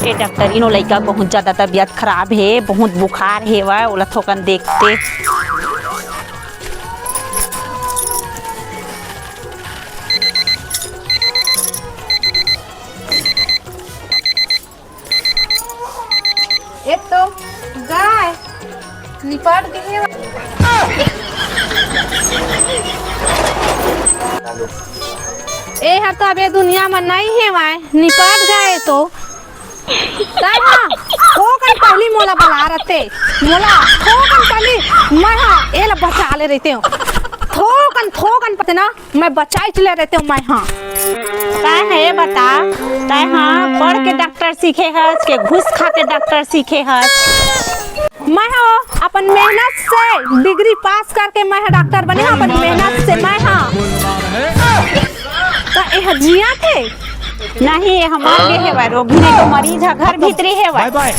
ए doctor इनो लड़का बहुत ज्यादा तबीयत खराब है, बहुत बुखार है वह ओला थोकन देखते। ये तो गाय निपट गई है। ए हर तो अबे दुनिया में नहीं है वाय निपट गए तो थोकन पहली मोला बला रहते मोला थोकन पहली मैं हाँ ए ला बचा ले रहते हूँ थोकन पता ना मैं बचाई चले रहते हूँ मैं हाँ काय है बता काय हाँ पढ़ के डॉक्टर सीखे हस के घूस खा के डॉक्टर सीखे हस। मैं हाँ अपन मेहनत से डिग्री पास करके मैं डॉक्टर बने हाँ अपन मेहनत से मैं हाँ तो यह जिया थे नहीं हमारे है वह रोगी नहीं तो मरीज है घर भीतरी है वह। Bye bye.